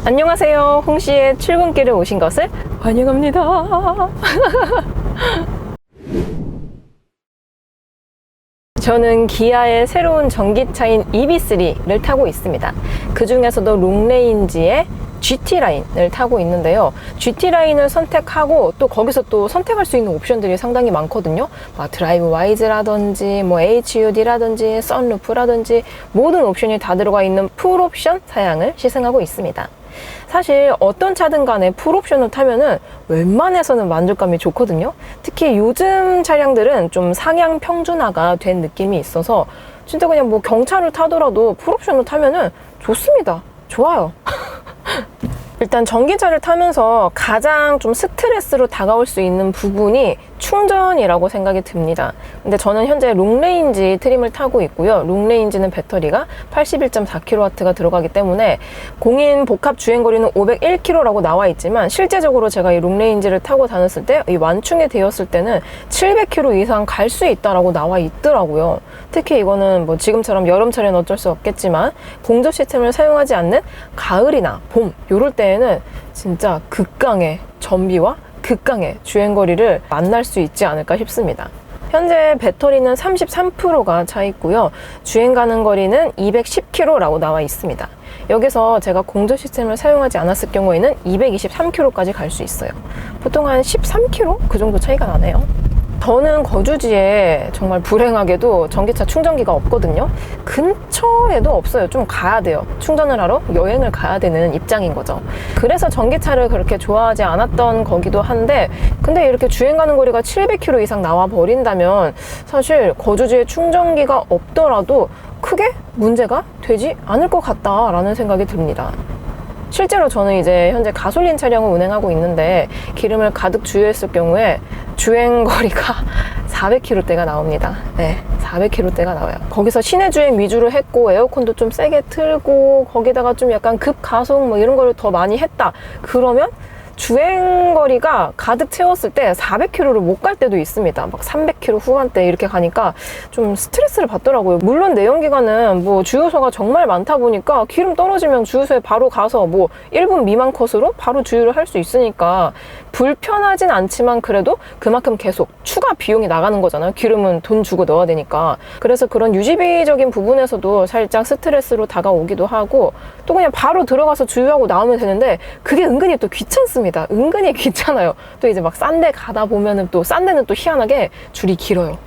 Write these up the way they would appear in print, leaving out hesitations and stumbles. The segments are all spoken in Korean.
안녕하세요. 홍씨의 출근길에 오신 것을 환영합니다. 저는 기아의 새로운 전기차인 EV3를 타고 있습니다. 그 중에서도 롱레인지의 GT라인을 타고 있는데요. GT라인을 선택하고 또 거기서 또 선택할 수 있는 옵션들이 상당히 많거든요. 드라이브 와이즈라든지 HUD라든지 선루프라든지 모든 옵션이 다 들어가 있는 풀옵션 사양을 시승하고 있습니다. 사실 어떤 차든 간에 풀옵션을 타면은 웬만해서는 만족감이 좋거든요. 특히 요즘 차량들은 좀 상향 평준화가 된 느낌이 있어서 진짜 그냥 뭐 경차를 타더라도 풀옵션을 타면은 좋습니다. 좋아요. 일단 전기차를 타면서 가장 좀 스트레스로 다가올 수 있는 부분이 충전이라고 생각이 듭니다. 근데 저는 현재 롱레인지 트림을 타고 있고요. 롱레인지는 배터리가 81.4kW가 들어가기 때문에 공인 복합 주행거리는 501km라고 나와 있지만 실제적으로 제가 이 롱레인지를 타고 다녔을 때 이 완충이 되었을 때는 700km 이상 갈 수 있다라고 나와 있더라고요. 특히 이거는 뭐 지금처럼 여름철에는 어쩔 수 없겠지만 공조 시스템을 사용하지 않는 가을이나 봄 요럴 때에는 진짜 극강의 전비와 극강의 주행거리를 만날 수 있지 않을까 싶습니다. 현재 배터리는 33%가 차 있고요. 주행 가는 거리는 210km라고 나와 있습니다. 여기서 제가 공조 시스템을 사용하지 않았을 경우에는 223km까지 갈 수 있어요. 보통 한 13km? 그 정도 차이가 나네요. 저는 거주지에 정말 불행하게도 전기차 충전기가 없거든요. 근처에도 없어요. 좀 가야 돼요. 충전을 하러 여행을 가야 되는 입장인 거죠. 그래서 전기차를 그렇게 좋아하지 않았던 거기도 한데 근데 이렇게 주행 가는 거리가 700km 이상 나와 버린다면 사실 거주지에 충전기가 없더라도 크게 문제가 되지 않을 것 같다라는 생각이 듭니다. 실제로 저는 이제 현재 가솔린 차량을 운행하고 있는데 기름을 가득 주유했을 경우에 주행거리가 400km대가 나옵니다. 네, 400km대가 나와요. 거기서 시내 주행 위주로 했고 에어컨도 좀 세게 틀고 거기다가 좀 약간 급가속 뭐 이런 걸 더 많이 했다. 그러면 주행거리가 가득 채웠을 때 400km를 못 갈 때도 있습니다. 막 300km 후반대 이렇게 가니까 좀 스트레스를 받더라고요. 물론 내연기관은 뭐 주유소가 정말 많다 보니까 기름 떨어지면 주유소에 바로 가서 뭐 1분 미만 컷으로 바로 주유를 할 수 있으니까 불편하진 않지만 그래도 그만큼 계속 추가 비용이 나가는 거잖아요. 기름은 돈 주고 넣어야 되니까. 그래서 그런 유지비적인 부분에서도 살짝 스트레스로 다가오기도 하고 또 그냥 바로 들어가서 주유하고 나오면 되는데 그게 은근히 또 귀찮습니다. 은근히 귀찮아요. 또 이제 막 싼 데 가다 보면은 또 싼 데는 또 희한하게 줄이 길어요.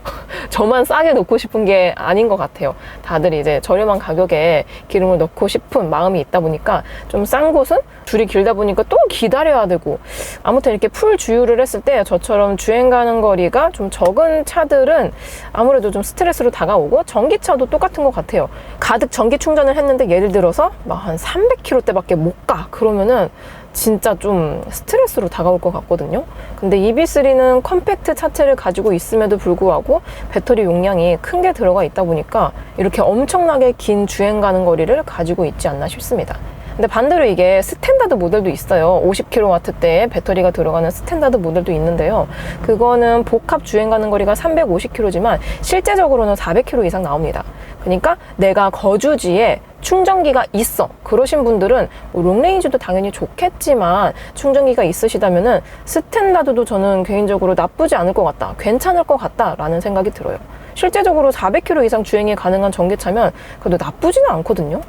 저만 싸게 넣고 싶은 게 아닌 것 같아요. 다들 이제 저렴한 가격에 기름을 넣고 싶은 마음이 있다 보니까 좀 싼 곳은 줄이 길다 보니까 또 기다려야 되고 아무튼 이렇게 풀 주유를 했을 때 저처럼 주행 가는 거리가 좀 적은 차들은 아무래도 좀 스트레스로 다가오고 전기차도 똑같은 것 같아요. 가득 전기 충전을 했는데 예를 들어서 막 한 300km대밖에 못 가. 그러면은 진짜 좀 스트레스로 다가올 것 같거든요. 근데 EV3는 컴팩트 차체를 가지고 있음에도 불구하고 배터리 용량이 큰 게 들어가 있다 보니까 이렇게 엄청나게 긴 주행 가는 거리를 가지고 있지 않나 싶습니다. 근데 반대로 이게 스탠다드 모델도 있어요. 50kW대의 배터리가 들어가는 스탠다드 모델도 있는데요. 그거는 복합 주행 가는 거리가 350km지만 실제적으로는 400km 이상 나옵니다. 그러니까 내가 거주지에 충전기가 있어. 그러신 분들은 뭐 롱레인지도 당연히 좋겠지만 충전기가 있으시다면은 스탠다드도 저는 개인적으로 나쁘지 않을 것 같다. 괜찮을 것 같다. 라는 생각이 들어요. 실제적으로 400km 이상 주행이 가능한 전기차면 그래도 나쁘지는 않거든요.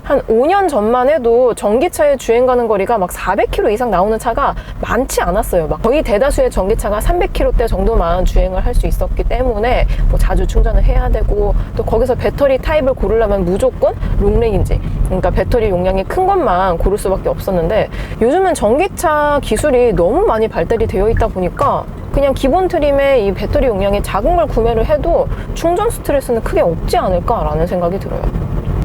한 5년 전만 해도 전기차의 주행 가는 거리가 막 400km 이상 나오는 차가 많지 않았어요. 막 거의 대다수의 전기차가 300km대 정도만 주행을 할 수 있었기 때문에 뭐 자주 충전을 해야 되고 또 거기서 배터리 타입을 고르려면 무조건 롱레인지 그러니까 배터리 용량이 큰 것만 고를 수밖에 없었는데 요즘은 전기차 기술이 너무 많이 발달이 되어 있다 보니까 그냥 기본 트림에 이 배터리 용량이 작은 걸 구매를 해도 충전 스트레스는 크게 없지 않을까라는 생각이 들어요.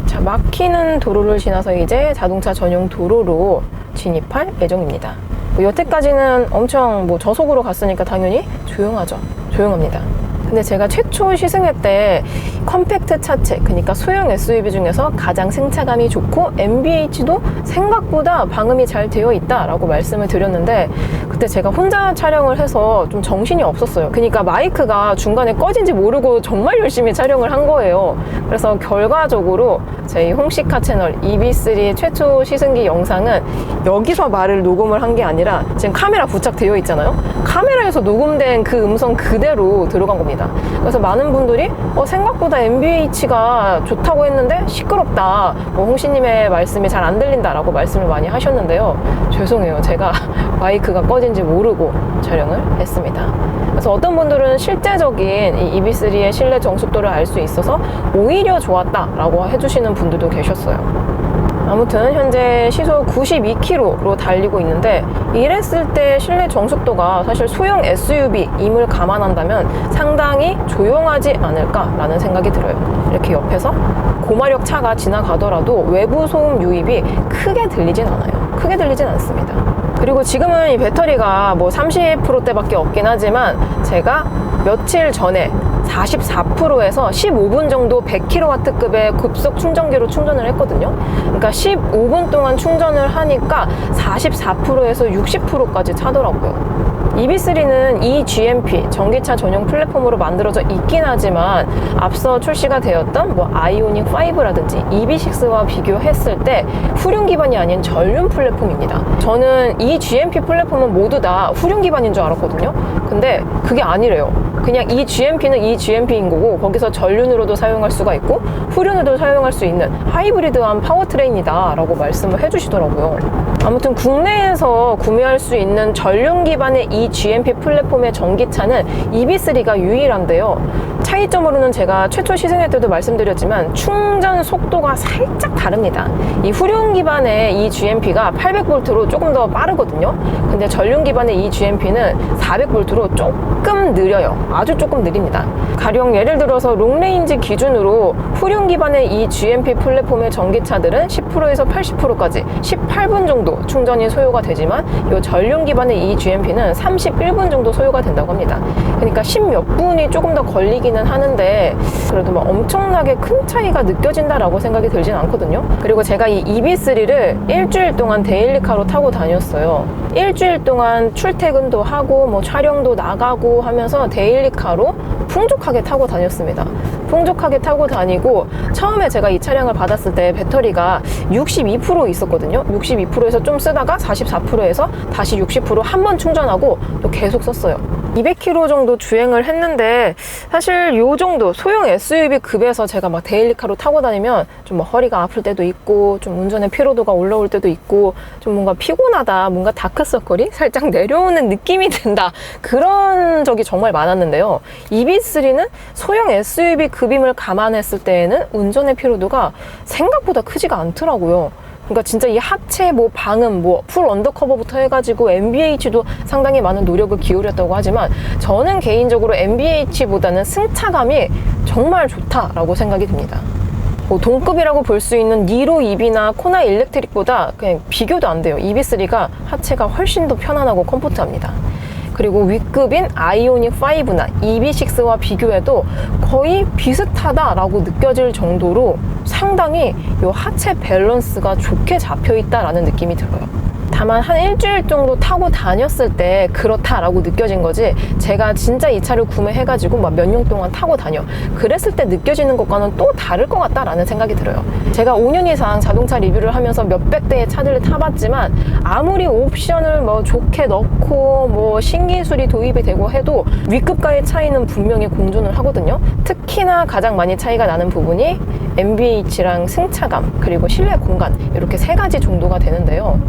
자, 막히는 도로를 지나서 이제 자동차 전용 도로로 진입할 예정입니다. 여태까지는 엄청 뭐 저속으로 갔으니까 당연히 조용하죠. 조용합니다. 근데 제가 최초 시승회 때 컴팩트 차체, 그러니까 소형 SUV 중에서 가장 승차감이 좋고 NVH도 생각보다 방음이 잘 되어 있다라고 말씀을 드렸는데 그때 그때 제가 혼자 촬영을 해서 좀 정신이 없었어요. 그러니까 마이크가 중간에 꺼진지 모르고 정말 열심히 촬영을 한 거예요. 그래서 결과적으로 제 홍시카 채널 EB3 최초 시승기 영상은 여기서 말을 녹음을 한 게 아니라 지금 카메라 부착되어 있잖아요. 카메라에서 녹음된 그 음성 그대로 들어간 겁니다. 그래서 많은 분들이 생각보다 MBH가 좋다고 했는데 시끄럽다, 홍시님의 말씀이 잘 안 들린다라고 말씀을 많이 하셨는데요. 죄송해요. 제가 마이크가 꺼진지 모르고 촬영을 했습니다. 그래서 어떤 분들은 실제적인 이 EB3의 실내 정숙도를 알 수 있어서 오히려 좋았다라고 해주시는 분들도 계셨어요. 아무튼 현재 시속 92km로 달리고 있는데, 이랬을 때 실내 정숙도가 사실 소형 SUV임을 감안한다면 상당히 조용하지 않을까라는 생각이 들어요. 이렇게 옆에서 고마력 차가 지나가더라도 외부 소음 유입이 크게 들리진 않아요. 크게 들리진 않습니다. 그리고 지금은 이 배터리가 30%대밖에 없긴 하지만 제가 며칠 전에 44%에서 15분 정도 100kW급의 급속 충전기로 충전을 했거든요. 그러니까 15분 동안 충전을 하니까 44%에서 60%까지 차더라고요. EB3는 eGMP 전기차 전용 플랫폼으로 만들어져 있긴 하지만 앞서 출시가 되었던 아이오닉 5라든지 EB6와 비교했을 때 후륜 기반이 아닌 전륜 플랫폼입니다. 저는 eGMP 플랫폼은 모두 다 후륜 기반인 줄 알았거든요. 근데 그게 아니래요. 그냥 eGMP는 eGMP인 거고, 거기서 전륜으로도 사용할 수가 있고 후륜으로도 사용할 수 있는 하이브리드한 파워트레인이다 라고 말씀을 해주시더라고요. 아무튼 국내에서 구매할 수 있는 전륜 기반의 eGMP 플랫폼의 전기차는 EB3가 유일한데요. 차이점으로는 제가 최초 시승할 때도 말씀드렸지만 충전 속도가 살짝 다릅니다. 이 후륜 기반의 eGMP가 800V로 조금 더 빠르거든요. 근데 전륜 기반의 eGMP는 400V로 조금 느려요. 아주 조금 느립니다. 가령 예를 들어서 롱레인지 기준으로 후륜 기반의 eGMP 플랫폼의 전기차들은 10%에서 80%까지 18분 정도 충전이 소요가 되지만 이 전륜 기반의 eGMP는 31분 정도 소요가 된다고 합니다. 그러니까 10몇 분이 조금 더 걸리기는 하는데 그래도 엄청나게 큰 차이가 느껴진다라고 생각이 들진 않거든요. 그리고 제가 이 EB3를 일주일 동안 데일리카로 타고 다녔어요. 일주일 동안 출퇴근도 하고 촬영도 나가고 하면서 데일리카로 풍족하게 타고 다녔습니다. 풍족하게 타고 다니고, 처음에 제가 이 차량을 받았을 때 배터리가 62% 있었거든요. 62%에서 좀 쓰다가 44%에서 다시 60% 한 번 충전하고 또 계속 썼어요. 200km 정도 주행을 했는데 사실 요 정도 소형 SUV 급에서 제가 데일리카로 타고 다니면 좀 허리가 아플 때도 있고 좀 운전의 피로도가 올라올 때도 있고 좀 뭔가 피곤하다, 뭔가 다크서클이 살짝 내려오는 느낌이 든다, 그런 적이 정말 많았는데요. EB3는 소형 SUV 급임을 감안했을 때에는 운전의 피로도가 생각보다 크지가 않더라고요. 그러니까 진짜 이 하체 방음 풀 언더커버부터 해가지고 MBH도 상당히 많은 노력을 기울였다고 하지만 저는 개인적으로 MBH보다는 승차감이 정말 좋다라고 생각이 듭니다. 동급이라고 볼 수 있는 니로 EV나 코나 일렉트릭보다 그냥 비교도 안 돼요. EB3가 하체가 훨씬 더 편안하고 컴포트합니다. 그리고 윗급인 아이오닉 5나 EB6와 비교해도 거의 비슷하다라고 느껴질 정도로 상당히 이 하체 밸런스가 좋게 잡혀 있다라는 느낌이 들어요. 다만 한 일주일 정도 타고 다녔을 때 그렇다라고 느껴진 거지, 제가 진짜 이 차를 구매해가지고 몇 년 동안 타고 다녀 그랬을 때 느껴지는 것과는 또 다를 것 같다라는 생각이 들어요. 제가 5년 이상 자동차 리뷰를 하면서 몇백 대의 차들을 타봤지만 아무리 옵션을 좋게 넣고 신기술이 도입이 되고 해도 윗급과의 차이는 분명히 공존을 하거든요. 특히나 가장 많이 차이가 나는 부분이 MBH랑 승차감 그리고 실내 공간, 이렇게 세 가지 정도가 되는데요.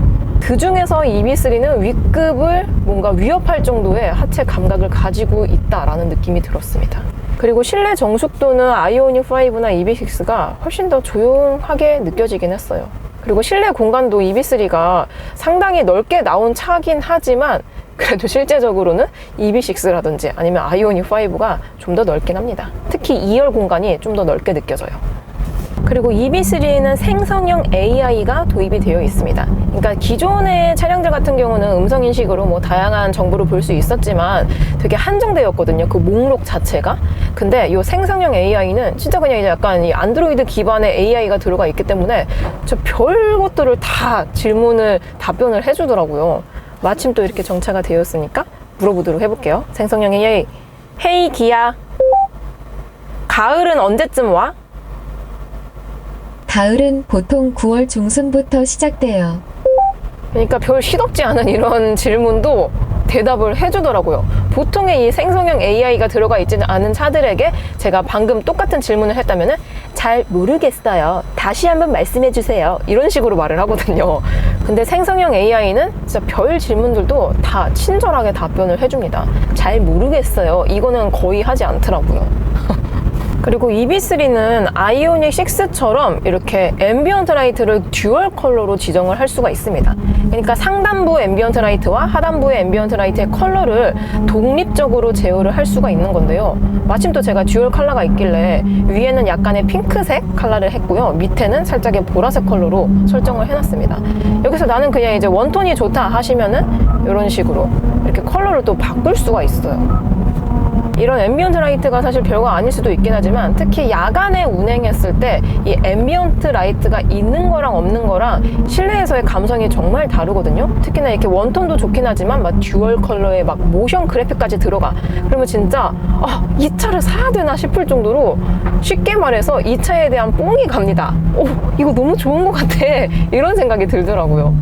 그 중에서 EB3는 윗급을 뭔가 위협할 정도의 하체 감각을 가지고 있다라는 느낌이 들었습니다. 그리고 실내 정숙도는 아이오닉 5나 EB6가 훨씬 더 조용하게 느껴지긴 했어요. 그리고 실내 공간도 EB3가 상당히 넓게 나온 차긴 하지만 그래도 실제적으로는 EB6라든지 아니면 아이오닉 5가 좀 더 넓긴 합니다. 특히 2열 공간이 좀 더 넓게 느껴져요. 그리고 EB3에는 생성형 AI가 도입이 되어 있습니다. 그러니까 기존의 차량들 같은 경우는 음성인식으로 다양한 정보를 볼 수 있었지만 되게 한정되었거든요. 그 목록 자체가. 근데 이 생성형 AI는 진짜 그냥 이제 약간 이 안드로이드 기반의 AI가 들어가 있기 때문에 저 별 것들을 다 답변을 해주더라고요. 마침 또 이렇게 정차가 되었으니까 물어보도록 해볼게요. 생성형 AI. 헤이 기아, 가을은 언제쯤 와? 가을은 보통 9월 중순부터 시작돼요. 그러니까 별 시덥지 않은 이런 질문도 대답을 해주더라고요. 보통의 이 생성형 AI가 들어가 있지는 않은 차들에게 제가 방금 똑같은 질문을 했다면은 잘 모르겠어요. 다시 한번 말씀해 주세요. 이런 식으로 말을 하거든요. 근데 생성형 AI는 진짜 별 질문들도 다 친절하게 답변을 해줍니다. 잘 모르겠어요. 이거는 거의 하지 않더라고요. 그리고 EB3는 아이오닉 6처럼 이렇게 앰비언트 라이트를 듀얼 컬러로 지정을 할 수가 있습니다. 그러니까 상단부 앰비언트 라이트와 하단부의 앰비언트 라이트의 컬러를 독립적으로 제어를 할 수가 있는 건데요. 마침 또 제가 듀얼 컬러가 있길래 위에는 약간의 핑크색 컬러를 했고요. 밑에는 살짝의 보라색 컬러로 설정을 해놨습니다. 여기서 나는 그냥 이제 원톤이 좋다 하시면은 이런 식으로 이렇게 컬러를 또 바꿀 수가 있어요. 이런 앰비언트 라이트가 사실 별거 아닐 수도 있긴 하지만 특히 야간에 운행했을 때 이 앰비언트 라이트가 있는 거랑 없는 거랑 실내에서의 감성이 정말 다르거든요. 특히나 이렇게 원톤도 좋긴 하지만 막 듀얼 컬러에 막 모션 그래픽까지 들어가. 그러면 진짜 이 차를 사야 되나 싶을 정도로 쉽게 말해서 이 차에 대한 뽕이 갑니다. 이거 너무 좋은 것 같아. 이런 생각이 들더라고요.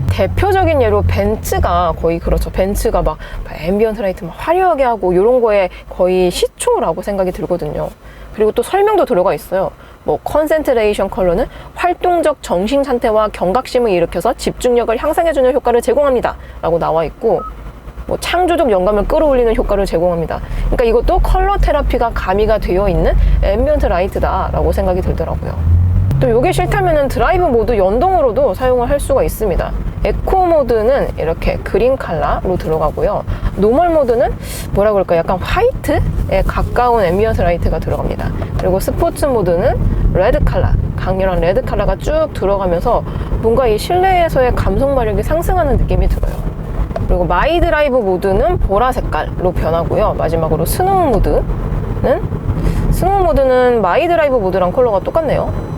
대표적인 예로 벤츠가 거의 그렇죠. 벤츠가 막 앰비언트 라이트 막 화려하게 하고 이런 거에 거의 시초라고 생각이 들거든요. 그리고 또 설명도 들어가 있어요. 뭐 컨센트레이션 컬러는 활동적 정신 상태와 경각심을 일으켜서 집중력을 향상해주는 효과를 제공합니다 라고 나와 있고, 뭐 창조적 영감을 끌어올리는 효과를 제공합니다. 그러니까 이것도 컬러 테라피가 가미가 되어 있는 앰비언트 라이트다 라고 생각이 들더라고요. 또 이게 싫다면은 드라이브 모드 연동으로도 사용을 할 수가 있습니다. 에코 모드는 이렇게 그린 컬러로 들어가고요. 노멀 모드는 뭐라 그럴까, 약간 화이트에 가까운 앰비언트 라이트가 들어갑니다. 그리고 스포츠 모드는 레드 컬러, 강렬한 레드 컬러가 쭉 들어가면서 뭔가 이 실내에서의 감성 마력이 상승하는 느낌이 들어요. 그리고 마이 드라이브 모드는 보라 색깔로 변하고요. 마지막으로 스노우 모드는 마이 드라이브 모드랑 컬러가 똑같네요.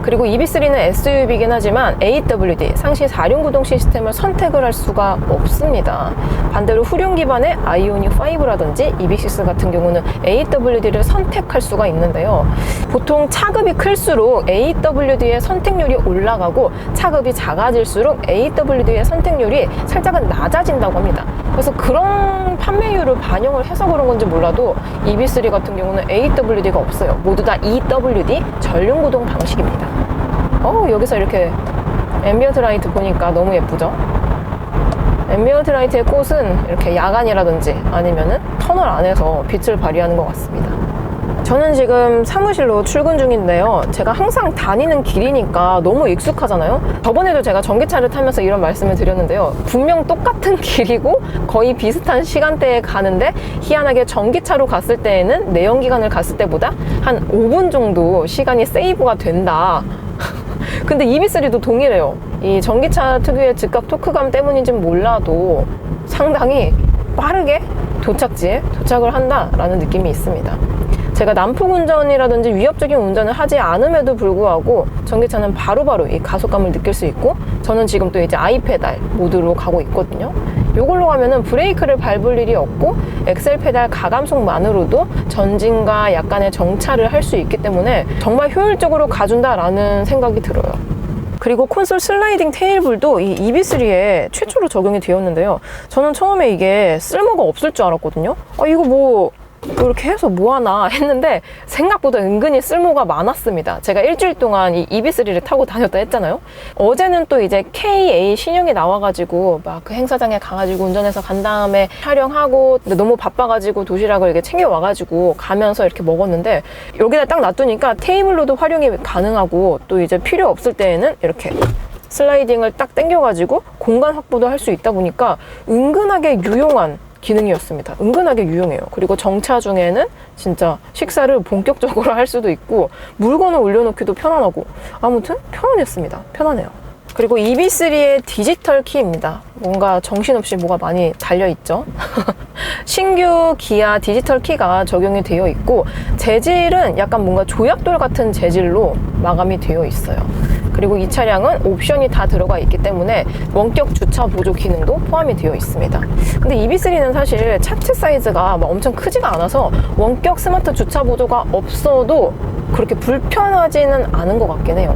그리고 EB3는 SUV이긴 하지만 AWD, 상시 4륜 구동 시스템을 선택을 할 수가 없습니다. 반대로 후륜 기반의 아이오닉5라든지 EB6 같은 경우는 AWD를 선택할 수가 있는데요. 보통 차급이 클수록 AWD의 선택률이 올라가고 차급이 작아질수록 AWD의 선택률이 살짝은 낮아진다고 합니다. 그래서 그런 판매율을 반영을 해서 그런 건지 몰라도 EB3 같은 경우는 AWD가 없어요. 모두 다 EWD, 전륜 구동 방식입니다. 여기서 이렇게 앰비언트 라이트 보니까 너무 예쁘죠? 앰비언트 라이트의 꽃은 이렇게 야간이라든지 아니면은 터널 안에서 빛을 발휘하는 것 같습니다. 저는 지금 사무실로 출근 중인데요. 제가 항상 다니는 길이니까 너무 익숙하잖아요. 저번에도 제가 전기차를 타면서 이런 말씀을 드렸는데요. 분명 똑같은 길이고 거의 비슷한 시간대에 가는데 희한하게 전기차로 갔을 때에는 내연기관을 갔을 때보다 한 5분 정도 시간이 세이브가 된다. 근데 EB3도 동일해요. 이 전기차 특유의 즉각 토크감 때문인지는 몰라도 상당히 빠르게 도착지에 도착을 한다라는 느낌이 있습니다. 제가 난폭 운전이라든지 위협적인 운전을 하지 않음에도 불구하고 전기차는 바로바로 이 가속감을 느낄 수 있고, 저는 지금 또 이제 아이페달 모드로 가고 있거든요. 이걸로 가면은 브레이크를 밟을 일이 없고 엑셀 페달 가감속만으로도 전진과 약간의 정차를 할 수 있기 때문에 정말 효율적으로 가준다라는 생각이 들어요. 그리고 콘솔 슬라이딩 테일불도 이 EB3에 최초로 적용이 되었는데요. 저는 처음에 이게 쓸모가 없을 줄 알았거든요. 이거 뭐 이렇게 해서 뭐하나 했는데 생각보다 은근히 쓸모가 많았습니다. 제가 일주일 동안 이 EB3를 타고 다녔다 했잖아요. 어제는 또 이제 KA 신형이 나와가지고 막 그 행사장에 가가지고 운전해서 간 다음에 촬영하고, 근데 너무 바빠가지고 도시락을 이렇게 챙겨와가지고 가면서 이렇게 먹었는데, 여기다 딱 놔두니까 테이블로도 활용이 가능하고, 또 이제 필요 없을 때에는 이렇게 슬라이딩을 딱 당겨가지고 공간 확보도 할 수 있다 보니까 은근하게 유용한 기능이었습니다. 은근하게 유용해요. 그리고 정차 중에는 진짜 식사를 본격적으로 할 수도 있고 물건을 올려놓기도 편안하고, 아무튼 편안했습니다. 편하네요. 그리고 EB3의 디지털 키입니다. 뭔가 정신없이 뭐가 많이 달려있죠. 신규 기아 디지털 키가 적용이 되어 있고, 재질은 약간 뭔가 조약돌 같은 재질로 마감이 되어 있어요. 그리고 이 차량은 옵션이 다 들어가 있기 때문에 원격 주차 보조 기능도 포함이 되어 있습니다. 근데 EB3는 사실 차체 사이즈가 막 엄청 크지가 않아서 원격 스마트 주차 보조가 없어도 그렇게 불편하지는 않은 것 같긴 해요.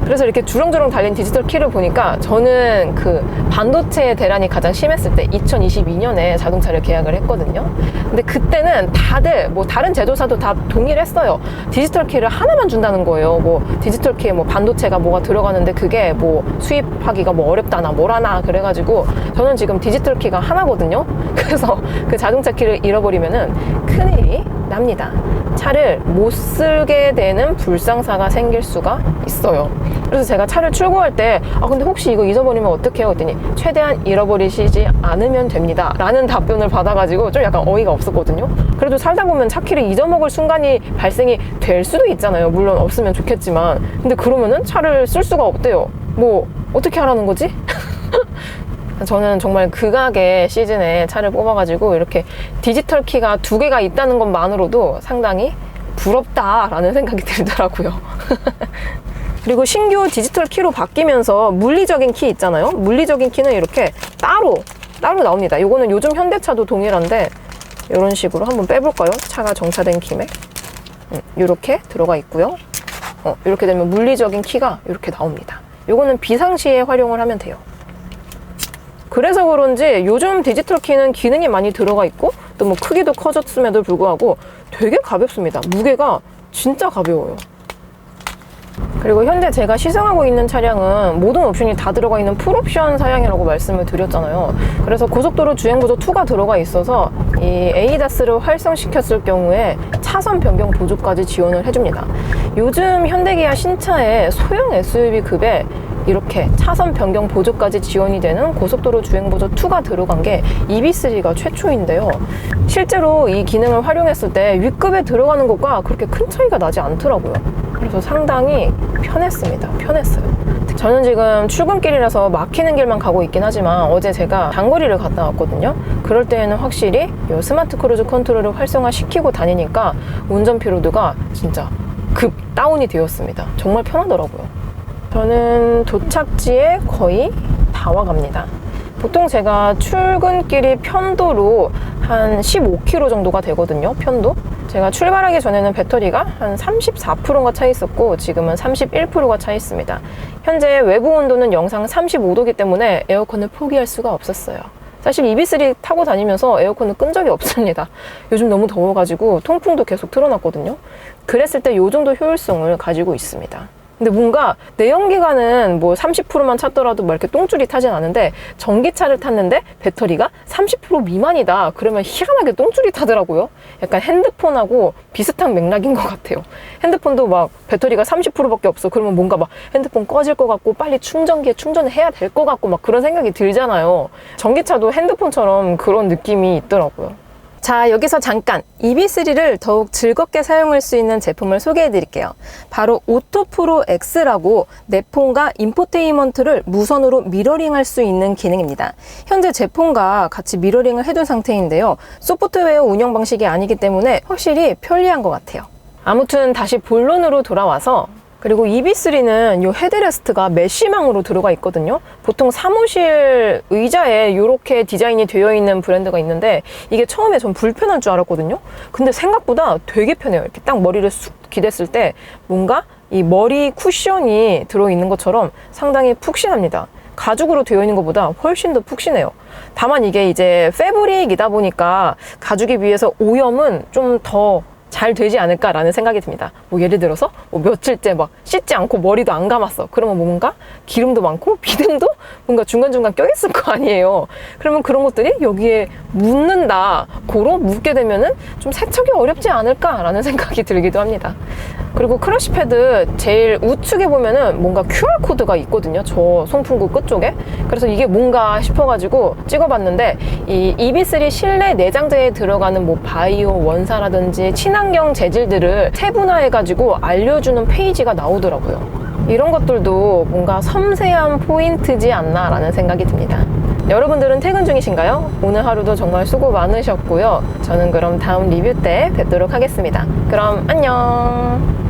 그래서 이렇게 주렁주렁 달린 디지털 키를 보니까 저는 그 반도체 대란이 가장 심했을 때 2022년에 자동차를 계약을 했거든요. 근데 그때는 다들 뭐 다른 제조사도 다 동일했어요. 디지털 키를 하나만 준다는 거예요. 뭐 디지털 키에 뭐 반도체가 뭐가 들어가는데 그게 뭐 수입하기가 뭐 어렵다나 뭐라나 그래가지고 저는 지금 디지털 키가 하나거든요. 그래서 그 자동차 키를 잃어버리면은 큰일이 납니다. 차를 못 쓰게 되는 불상사가 생길 수가 있어요. 그래서 제가 차를 출고할 때 근데 혹시 이거 잊어버리면 어떡해요? 했더니 최대한 잃어버리시지 않으면 됩니다 라는 답변을 받아가지고 좀 약간 어이가 없었거든요. 그래도 살다 보면 차 키를 잊어먹을 순간이 발생이 될 수도 있잖아요. 물론 없으면 좋겠지만. 근데 그러면은 차를 쓸 수가 없대요. 뭐 어떻게 하라는 거지? 저는 정말 극악의 시즌에 차를 뽑아가지고 이렇게 디지털 키가 2개가 있다는 것만으로도 상당히 부럽다라는 생각이 들더라고요. 그리고 신규 디지털 키로 바뀌면서 물리적인 키 있잖아요. 물리적인 키는 이렇게 따로 나옵니다. 이거는 요즘 현대차도 동일한데 이런 식으로 한번 빼볼까요? 차가 정차된 김에 이렇게 들어가 있고요. 이렇게 되면 물리적인 키가 이렇게 나옵니다. 이거는 비상시에 활용을 하면 돼요. 그래서 그런지 요즘 디지털 키는 기능이 많이 들어가 있고 또 뭐 크기도 커졌음에도 불구하고 되게 가볍습니다. 무게가 진짜 가벼워요. 그리고 현재 제가 시승하고 있는 차량은 모든 옵션이 다 들어가 있는 풀옵션 사양이라고 말씀을 드렸잖아요. 그래서 고속도로 주행보조 2가 들어가 있어서 이 ADAS를 활성시켰을 경우에 차선 변경 보조까지 지원을 해줍니다. 요즘 현대기아 신차의 소형 SUV급에 이렇게 차선 변경 보조까지 지원이 되는 고속도로 주행보조 2가 들어간 게 EB3가 최초인데요. 실제로 이 기능을 활용했을 때 윗급에 들어가는 것과 그렇게 큰 차이가 나지 않더라고요. 그래서 상당히 편했어요. 저는 지금 출근길이라서 막히는 길만 가고 있긴 하지만 어제 제가 장거리를 갔다 왔거든요. 그럴 때에는 확실히 이 스마트 크루즈 컨트롤을 활성화시키고 다니니까 운전 피로도가 진짜 급 다운이 되었습니다. 정말 편하더라고요. 저는 도착지에 거의 다 와갑니다. 보통 제가 출근길이 편도로 한 15km 정도가 되거든요. 편도. 제가 출발하기 전에는 배터리가 한 34%가 차 있었고 지금은 31%가 차 있습니다. 현재 외부 온도는 영상 35도이기 때문에 에어컨을 포기할 수가 없었어요. 사실 EB3 타고 다니면서 에어컨을 끈 적이 없습니다. 요즘 너무 더워가지고 통풍도 계속 틀어놨거든요. 그랬을 때 이 정도 효율성을 가지고 있습니다. 근데 뭔가 내연기관은 뭐 30%만 찼더라도 막 이렇게 똥줄이 타진 않은데 전기차를 탔는데 배터리가 30% 미만이다. 그러면 희한하게 똥줄이 타더라고요. 약간 핸드폰하고 비슷한 맥락인 것 같아요. 핸드폰도 막 배터리가 30%밖에 없어. 그러면 뭔가 막 핸드폰 꺼질 것 같고 빨리 충전기에 충전을 해야 될 것 같고 막 그런 생각이 들잖아요. 전기차도 핸드폰처럼 그런 느낌이 있더라고요. 자, 여기서 잠깐 EB3를 더욱 즐겁게 사용할 수 있는 제품을 소개해 드릴게요. 바로 오토프로 X라고 내 폰과 인포테인먼트를 무선으로 미러링할 수 있는 기능입니다. 현재 제 폰과 같이 미러링을 해둔 상태인데요. 소프트웨어 운영 방식이 아니기 때문에 확실히 편리한 것 같아요. 아무튼 다시 본론으로 돌아와서 그리고 EB3는 이 헤드레스트가 메쉬망으로 들어가 있거든요. 보통 사무실 의자에 이렇게 디자인이 되어 있는 브랜드가 있는데 이게 처음에 전 불편할 줄 알았거든요. 근데 생각보다 되게 편해요. 이렇게 딱 머리를 쑥 기댔을 때 뭔가 이 머리 쿠션이 들어있는 것처럼 상당히 푹신합니다. 가죽으로 되어 있는 것보다 훨씬 더 푹신해요. 다만 이게 이제 패브릭이다 보니까 가죽에 비해서 오염은 좀 더 잘 되지 않을까라는 생각이 듭니다. 뭐 예를 들어서 뭐 며칠째 막 씻지 않고 머리도 안 감았어. 그러면 뭔가 기름도 많고 비듬도 뭔가 중간중간 껴있을 거 아니에요. 그러면 그런 것들이 여기에 묻는다. 고로 묻게 되면은 좀 세척이 어렵지 않을까라는 생각이 들기도 합니다. 그리고 크러쉬 패드 제일 우측에 보면은 뭔가 QR코드가 있거든요. 저 송풍구 끝쪽에. 그래서 이게 뭔가 싶어가지고 찍어봤는데 이 EB3 실내 내장재에 들어가는 뭐 바이오 원사라든지 친환경 재질들을 세분화해가지고 알려주는 페이지가 나오더라고요. 이런 것들도 뭔가 섬세한 포인트지 않나 라는 생각이 듭니다. 여러분들은 퇴근 중이신가요? 오늘 하루도 정말 수고 많으셨고요. 저는 그럼 다음 리뷰 때 뵙도록 하겠습니다. 그럼 안녕!